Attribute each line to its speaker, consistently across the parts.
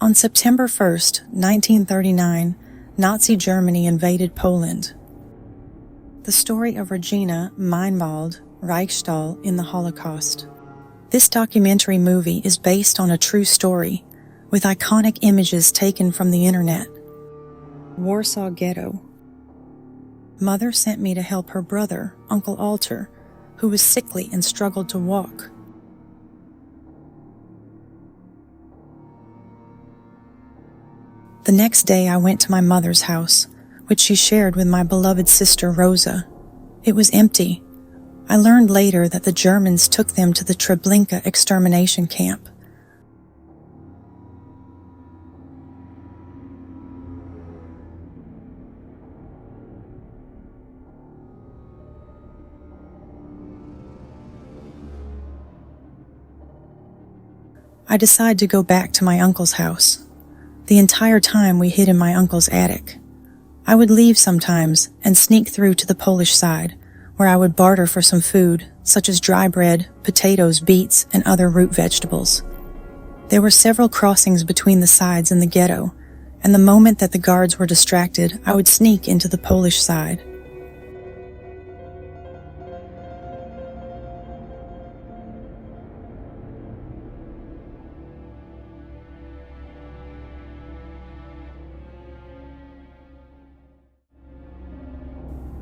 Speaker 1: On September 1st, 1939, Nazi Germany invaded Poland. The story of Regina Meinwald Reichstol in the Holocaust. This documentary movie is based on a true story, with iconic images taken from the internet. Warsaw ghetto. Mother sent me to help her brother, Uncle Alter, who was sickly and struggled to walk. The next day I went to my mother's house, which she shared with my beloved sister Rosa. It was empty. I learned later that the Germans took them to the Treblinka extermination camp. I decided to go back to my uncle's house. The entire time we hid in my uncle's attic. I would leave sometimes and sneak through to the Polish side, where I would barter for some food, such as dry bread, potatoes, beets, and other root vegetables. There were several crossings between the sides in the ghetto, and the moment that the guards were distracted, I would sneak into the Polish side.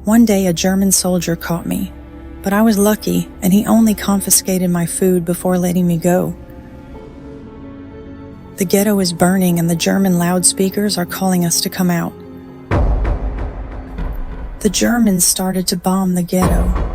Speaker 1: One day a German soldier caught me, but I was lucky and he only confiscated my food before letting me go. The ghetto is burning and the German loudspeakers are calling us to come out. The Germans started to bomb the ghetto.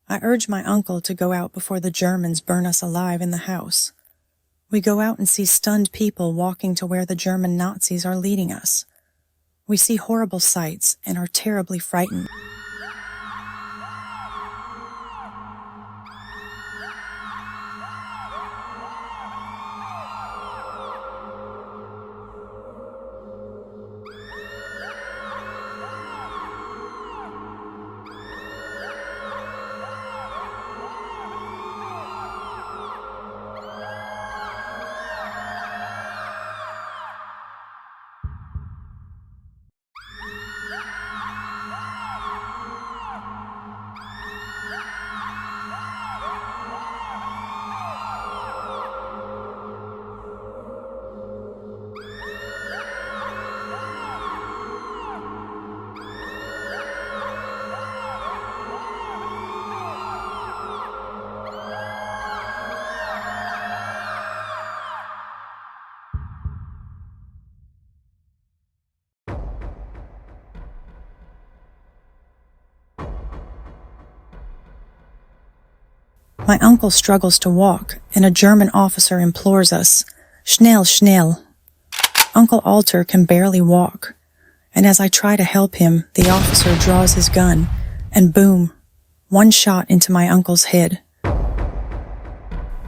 Speaker 1: I urge my uncle to go out before the Germans burn us alive in the house. We go out and see stunned people walking to where the German Nazis are leading us. We see horrible sights and are terribly frightened. My uncle struggles to walk, and a German officer implores us, "Schnell, schnell." Uncle Alter can barely walk, and as I try to help him, the officer draws his gun, and boom, one shot into my uncle's head.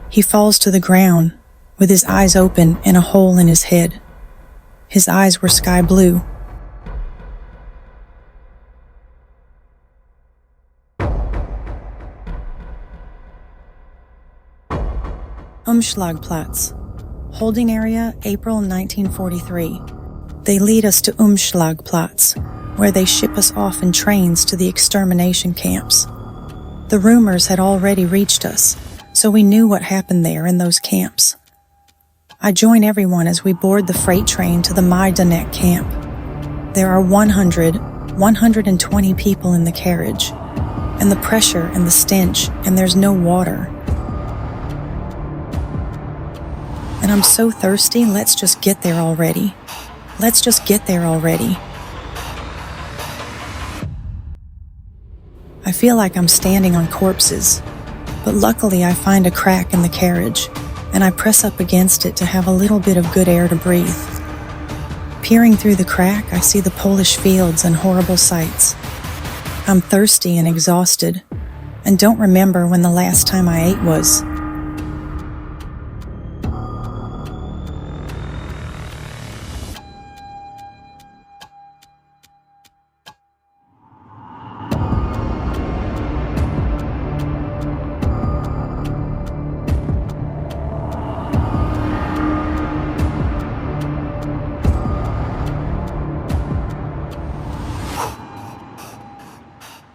Speaker 1: He falls to the ground, with his eyes open and a hole in his head. His eyes were sky blue. Umschlagplatz. Holding area, April 1943. They lead us to Umschlagplatz, where they ship us off in trains to the extermination camps. The rumors had already reached us, so we knew what happened there in those camps. I join everyone as we board the freight train to the Majdanek camp. There are 120 people in the carriage, and the pressure and the stench, and there's no water. And I'm so thirsty, let's just get there already. Let's just get there already. I feel like I'm standing on corpses, but luckily I find a crack in the carriage, and I press up against it to have a little bit of good air to breathe. Peering through the crack, I see the Polish fields and horrible sights. I'm thirsty and exhausted, and don't remember when the last time I ate was.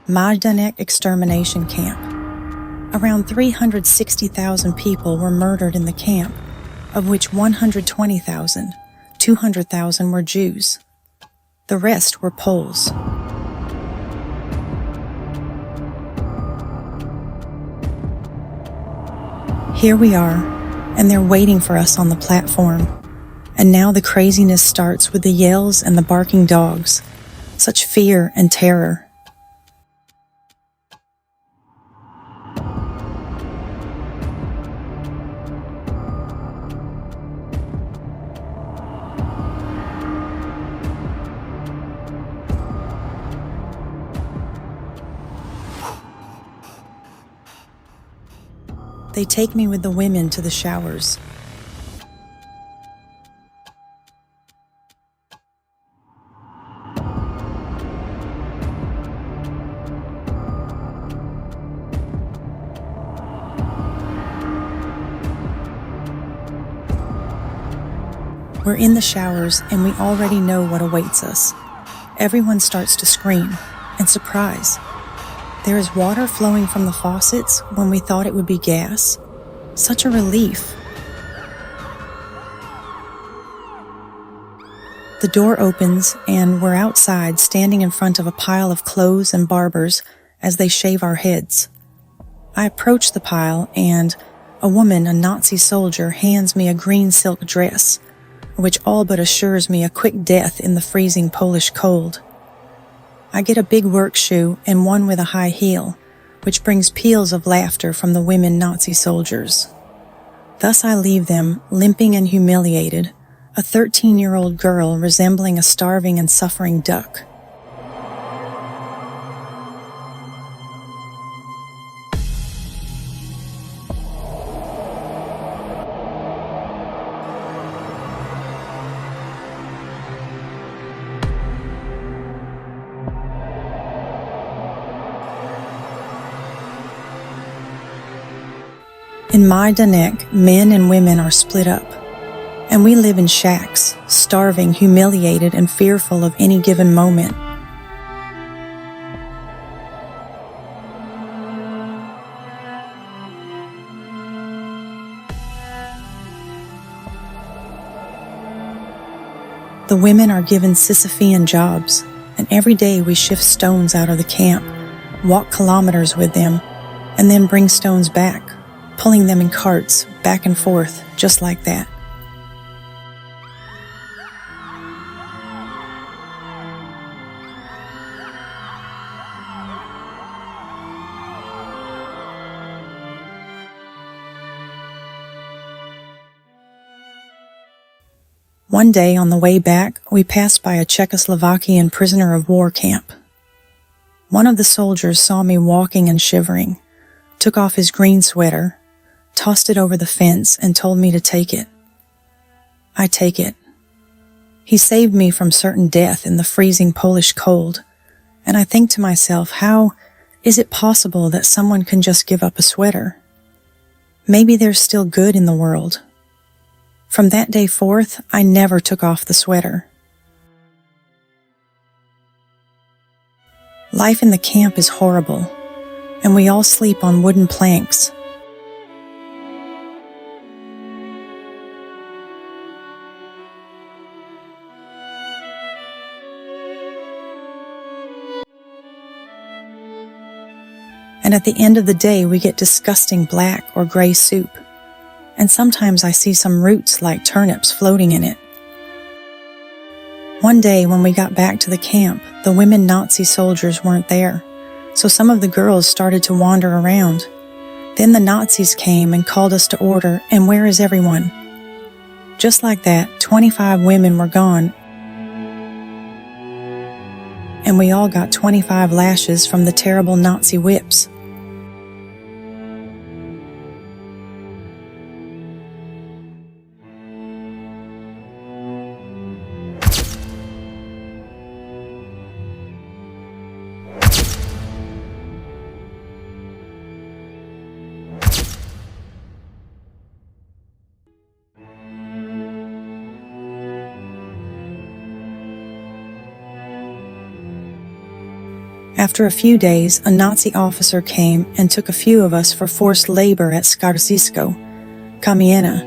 Speaker 1: Majdanek extermination camp. Around 360,000 people were murdered in the camp, of which 120,000, 200,000 were Jews. The rest were Poles. Here we are, and they're waiting for us on the platform. And now the craziness starts with the yells and the barking dogs. Such fear and terror. They take me with the women to the showers. We're in the showers and we already know what awaits us. Everyone starts to scream, and surprise. There is water flowing from the faucets when we thought it would be gas. Such a relief. The door opens and we're outside standing in front of a pile of clothes and barbers as they shave our heads. I approach the pile and a woman, a Nazi soldier, hands me a green silk dress, which all but assures me a quick death in the freezing Polish cold. I get a big work shoe and one with a high heel, which brings peals of laughter from the women Nazi soldiers. Thus I leave them, limping and humiliated, a 13-year-old girl resembling a starving and suffering duck. In Majdanek, men and women are split up, and we live in shacks, starving, humiliated, and fearful of any given moment. The women are given Sisyphean jobs, and every day we shift stones out of the camp, walk kilometers with them, and then bring stones back, pulling them in carts back and forth, just like that. One day on the way back, we passed by a Czechoslovakian prisoner of war camp. One of the soldiers saw me walking and shivering, took off his green sweater, tossed it over the fence, and told me to take it. I take it. He saved me from certain death in the freezing Polish cold, and I think to myself, how is it possible that someone can just give up a sweater? Maybe there's still good in the world. From that day forth, I never took off the sweater. Life in the camp is horrible, and we all sleep on wooden planks. And at the end of the day, we get disgusting black or gray soup. And sometimes I see some roots like turnips floating in it. One day when we got back to the camp, the women Nazi soldiers weren't there, so some of the girls started to wander around. Then the Nazis came and called us to order, and where is everyone? Just like that, 25 women were gone, and we all got 25 lashes from the terrible Nazi whips. After a few days, a Nazi officer came and took a few of us for forced labor at Skarżysko, Kamienna.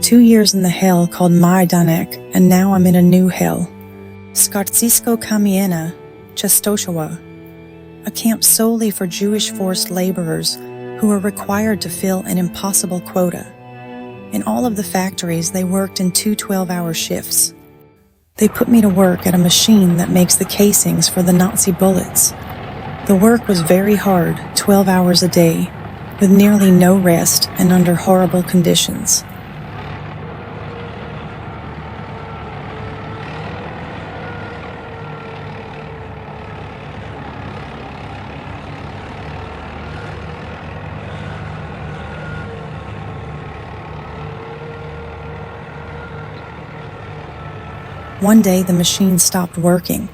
Speaker 1: 2 years in the hell called Majdanek, and now I'm in a new hell. Skarżysko Kamienna, Częstochowa, a camp solely for Jewish forced laborers who were required to fill an impossible quota. In all of the factories, they worked in 2 12-hour shifts. They put me to work at a machine that makes the casings for the Nazi bullets. The work was very hard, 12 hours a day, with nearly no rest and under horrible conditions. One day the machine stopped working.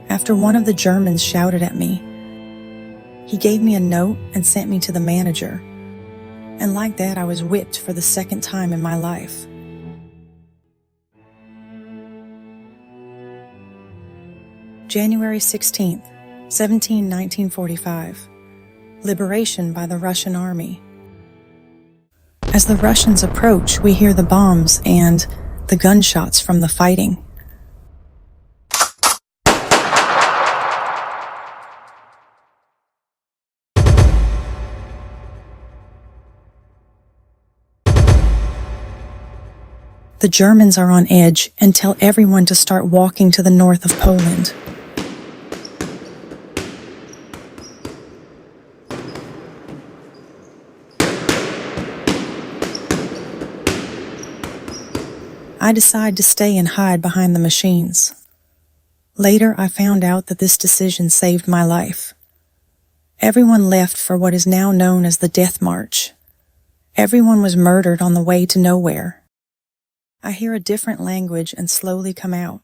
Speaker 1: After one of the Germans shouted at me, he gave me a note and sent me to the manager. And like that, I was whipped for the second time in my life. January 16th, 1945. Liberation by the Russian army. As the Russians approach, we hear the bombs and the gunshots from the fighting. The Germans are on edge and tell everyone to start walking to the north of Poland. I decide to stay and hide behind the machines. Later, I found out that this decision saved my life. Everyone left for what is now known as the Death March. Everyone was murdered on the way to nowhere. I hear a different language and slowly come out.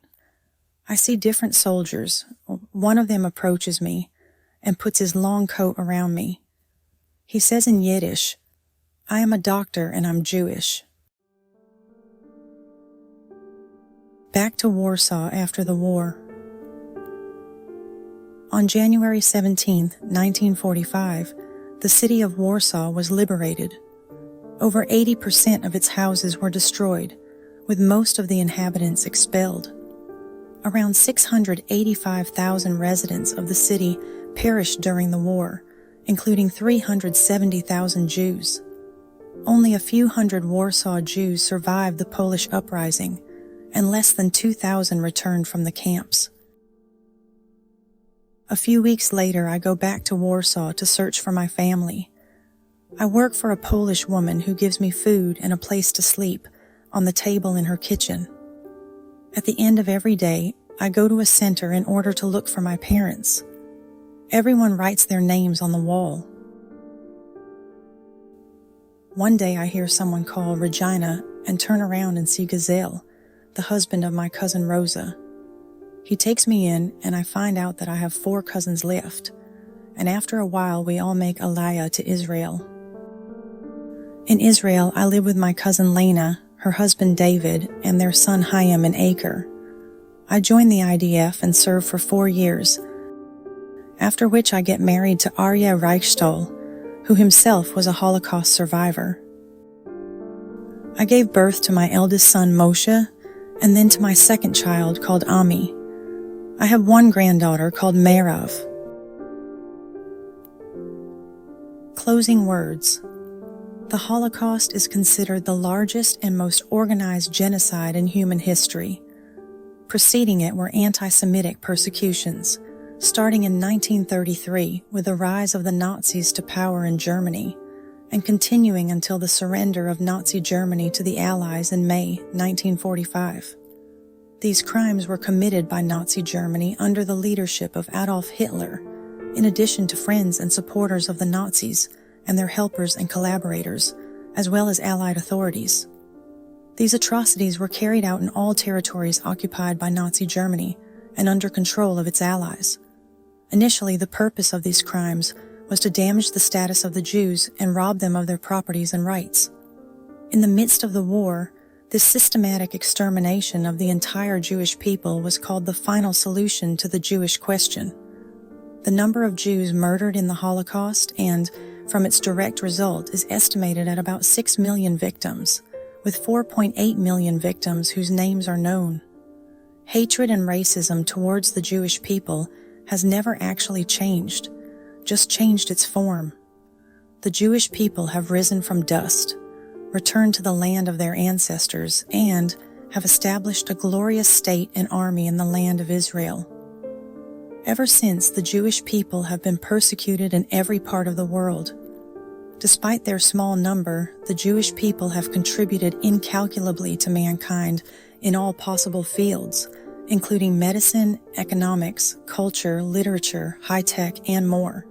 Speaker 1: I see different soldiers. One of them approaches me and puts his long coat around me. He says in Yiddish, "I am a doctor and I'm Jewish." Back to Warsaw after the war. On January 17, 1945, the city of Warsaw was liberated. Over 80% of its houses were destroyed, with most of the inhabitants expelled. Around 685,000 residents of the city perished during the war, including 370,000 Jews. Only a few hundred Warsaw Jews survived the Polish uprising, and less than 2,000 returned from the camps. A few weeks later, I go back to Warsaw to search for my family. I work for a Polish woman who gives me food and a place to sleep on the table in her kitchen. At the end of every day, I go to a center in order to look for my parents. Everyone writes their names on the wall. One day I hear someone call Regina and turn around and see Gazelle, the husband of my cousin Rosa. He takes me in and I find out that I have 4 cousins left, and after a while we all make Aliyah to Israel. In Israel, I live with my cousin Lena, her husband David, and their son Chaim and Aker. I joined the IDF and served for 4 years, after which I get married to Krea Reichstol, who himself was a Holocaust survivor. I gave birth to my eldest son Moshe, and then to my second child called Ami. I have one granddaughter called Merav. Closing words. The Holocaust is considered the largest and most organized genocide in human history. Preceding it were anti-Semitic persecutions, starting in 1933 with the rise of the Nazis to power in Germany, and continuing until the surrender of Nazi Germany to the Allies in May 1945. These crimes were committed by Nazi Germany under the leadership of Adolf Hitler, in addition to friends and supporters of the Nazis and their helpers and collaborators, as well as Allied authorities. These atrocities were carried out in all territories occupied by Nazi Germany and under control of its allies. Initially, the purpose of these crimes was to damage the status of the Jews and rob them of their properties and rights. In the midst of the war, this systematic extermination of the entire Jewish people was called the final solution to the Jewish question. The number of Jews murdered in the Holocaust and, from its direct result, is estimated at about 6 million victims, with 4.8 million victims whose names are known. Hatred and racism towards the Jewish people has never actually changed, just changed its form. The Jewish people have risen from dust, returned to the land of their ancestors, and have established a glorious state and army in the land of Israel. Ever since, the Jewish people have been persecuted in every part of the world. Despite their small number, the Jewish people have contributed incalculably to mankind in all possible fields, including medicine, economics, culture, literature, high-tech, and more.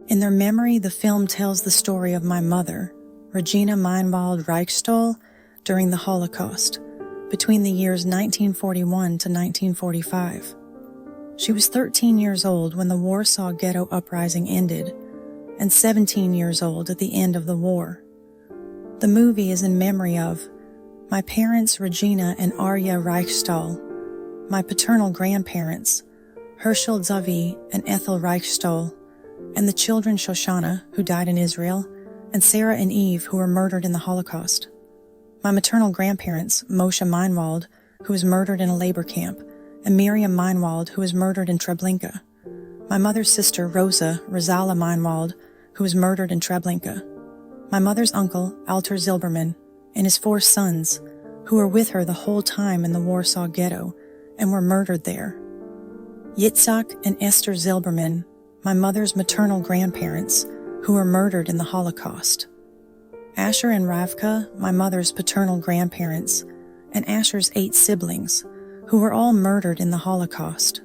Speaker 1: In their memory, the film tells the story of my mother, Regina Meinwald Reichstol, during the Holocaust, between the years 1941 to 1945. She was 13 years old when the Warsaw ghetto uprising ended, and 17 years old at the end of the war. The movie is in memory of my parents Regina and Arya Reichstol, my paternal grandparents, Herschel Zavi and Ethel Reichstol, and the children Shoshana, who died in Israel, and Sarah and Eve, who were murdered in the Holocaust. My maternal grandparents, Moshe Meinwald, who was murdered in a labor camp, and Miriam Meinwald, who was murdered in Treblinka. My mother's sister, Rosa Rosala Meinwald, who was murdered in Treblinka. My mother's uncle, Alter Zilberman, and his 4 sons, who were with her the whole time in the Warsaw ghetto, and were murdered there. Yitzhak and Esther Zilberman, my mother's maternal grandparents, who were murdered in the Holocaust. Asher and Ravka, my mother's paternal grandparents, and Asher's 8 siblings, who were all murdered in the Holocaust.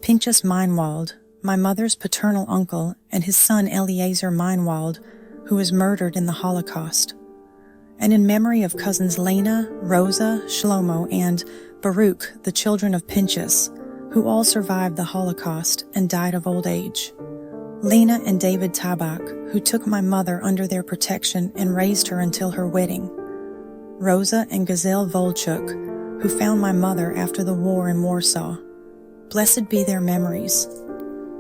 Speaker 1: Pinchas Meinwald, my mother's paternal uncle, and his son Eliezer Meinwald, who was murdered in the Holocaust. And in memory of cousins Lena, Rosa, Shlomo, and Baruch, the children of Pinchas, who all survived the Holocaust and died of old age. Lena and David Tabak, who took my mother under their protection and raised her until her wedding. Rosa and Gazelle Volchuk, who found my mother after the war in Warsaw. Blessed be their memories.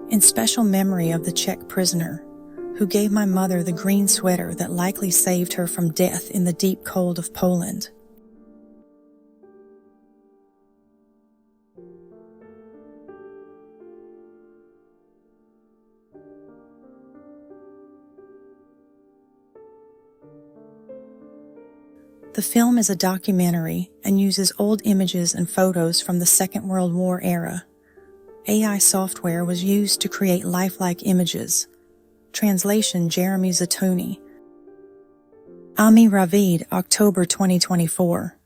Speaker 1: In special memory of the Czech prisoner, who gave my mother the green sweater that likely saved her from death in the deep cold of Poland. The film is a documentary and uses old images and photos from the Second World War era. AI software was used to create lifelike images. Translation Jeremy Zatoni. Ami Ravid, October 2024.